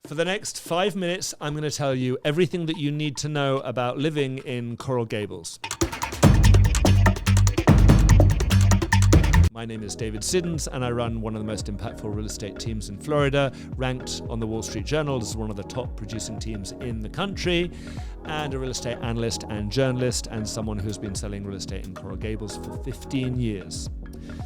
For the next 5 minutes, I'm going to tell you everything that you need to know about living in Coral Gables. My name is David Siddons, and I run one of the most impactful real estate teams in Florida, ranked on the Wall Street Journal as one of the top producing teams in the country, and a real estate analyst and journalist, and someone who's been selling real estate in Coral Gables for 15 years.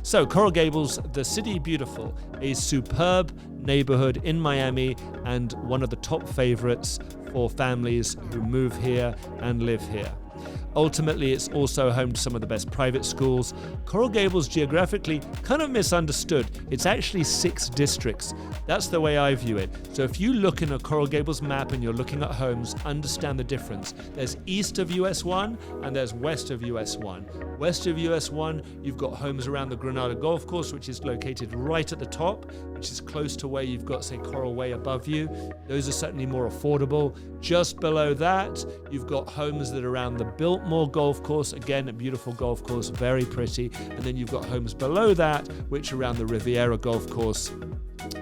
So Coral Gables, the city beautiful, a superb neighborhood in Miami and one of the top favorites for families who move here and live here. Ultimately, it's also home to some of the best private schools. Coral Gables, geographically, kind of misunderstood. It's actually 6 districts. That's the way I view it. So if you look in a Coral Gables map and you're looking at homes, understand the difference. There's east of US 1 and there's west of US 1. West of US 1, you've got homes around the Granada Golf Course, which is located right at the top, which is close to where you've got, say, Coral Way above you. Those are certainly more affordable. Just below that, you've got homes that are around the Biltmore Golf Course, again, a beautiful golf course, very pretty. And then you've got homes below that, which are around the Riviera Golf Course,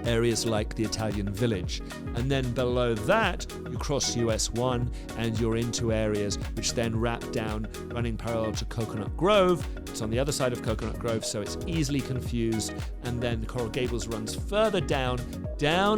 areas like the Italian Village. And then below that, you cross US 1 and you're into areas which then wrap down, running parallel to Coconut Grove. It's on the other side of Coconut Grove, so it's easily confused. And then Coral Gables runs further down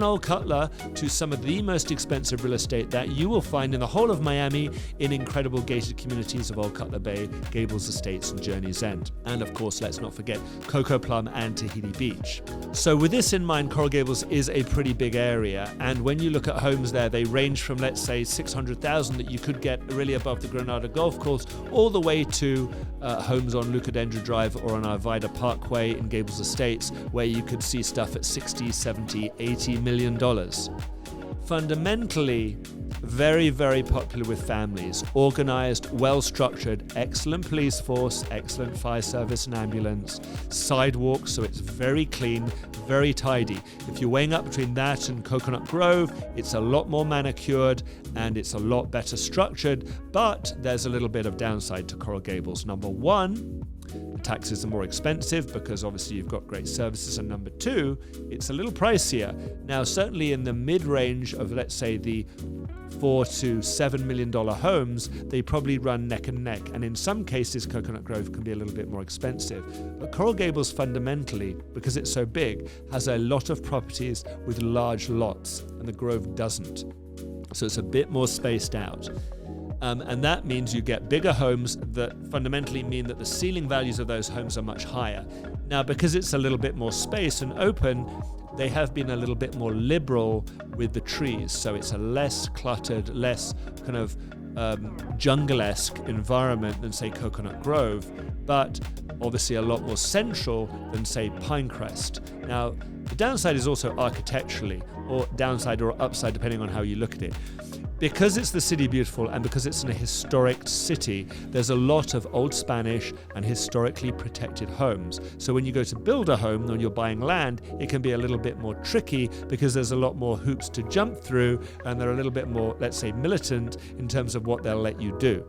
Old Cutler to some of the most expensive real estate that you will find in the whole of Miami in incredible gated communities of Old Cutler Bay, Gables Estates, and Journey's End. And of course, let's not forget Coco Plum and Tahiti Beach. So with this in mind, Coral Gables is a pretty big area, and when you look at homes there, they range from, let's say, 600,000 that you could get really above the Granada Golf Course, all the way to homes on Lucadendra Drive or on Arvida Parkway in Gables Estates, where you could see stuff at 60, 70, 80 million dollars. Fundamentally, very, very popular with families, organized, well-structured, excellent police force, excellent fire service and ambulance, sidewalks, so it's very clean, very tidy. If you're weighing up between that and Coconut Grove, it's a lot more manicured and it's a lot better structured, but there's a little bit of downside to Coral Gables. Number one, the taxes are more expensive because obviously you've got great services, and number two, it's a little pricier. Now, certainly in the mid-range of, let's say, the $4 to $7 million homes, they probably run neck and neck, and in some cases Coconut Grove can be a little bit more expensive. But Coral Gables fundamentally, because it's so big, has a lot of properties with large lots, and the Grove doesn't. So it's a bit more spaced out. And that means you get bigger homes that fundamentally mean that the ceiling values of those homes are much higher. Now, because it's a little bit more space and open, they have been a little bit more liberal with the trees. So it's a less cluttered, less kind of jungle-esque environment than, say, Coconut Grove, but obviously a lot more central than, say, Pinecrest. Now, the downside is also architecturally, or downside or upside, depending on how you look at it. Because it's the city beautiful and because it's in a historic city, there's a lot of old Spanish and historically protected homes. So when you go to build a home, when you're buying land, it can be a little bit more tricky because there's a lot more hoops to jump through and they're a little bit more, let's say, militant in terms of what they'll let you do.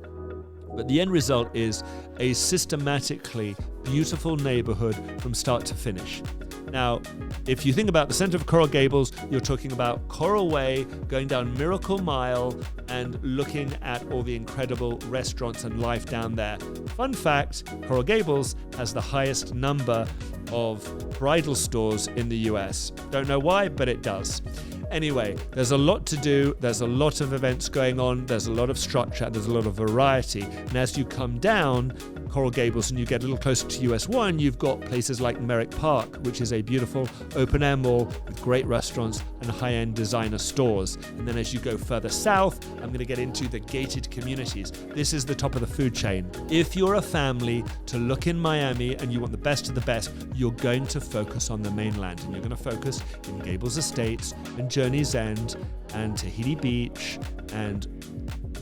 But the end result is a systematically beautiful neighborhood from start to finish. Now, if you think about the center of Coral Gables, you're talking about Coral Way, going down Miracle Mile, and looking at all the incredible restaurants and life down there. Fun fact, Coral Gables has the highest number of bridal stores in the US. Don't know why, but it does. Anyway, there's a lot to do, there's a lot of events going on, there's a lot of structure, there's a lot of variety. And as you come down Coral Gables and you get a little closer to US 1, you've got places like Merrick Park, which is a beautiful open-air mall with great restaurants and high-end designer stores. And then as you go further south, I'm going to get into the gated communities. This is the top of the food chain. If you're a family to look in Miami and you want the best of the best, you're going to focus on the mainland, and you're going to focus in Gables Estates and Journey's End and Tahiti Beach and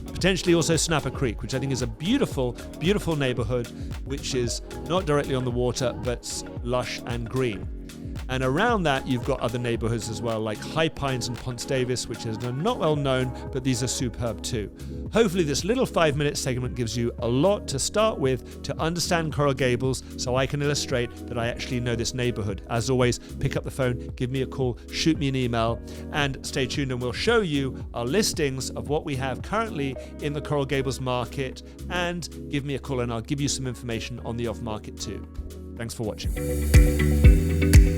potentially also Snapper Creek, which I think is a beautiful, beautiful neighborhood, which is not directly on the water, but lush and green. And around that, you've got other neighborhoods as well, like High Pines and Ponce Davis, which is not well known, but these are superb too. Hopefully this little 5-minute segment gives you a lot to start with to understand Coral Gables, so I can illustrate that I actually know this neighborhood. As always, pick up the phone, give me a call, shoot me an email, and stay tuned and we'll show you our listings of what we have currently in the Coral Gables market, and give me a call and I'll give you some information on the off market too. Thanks for watching.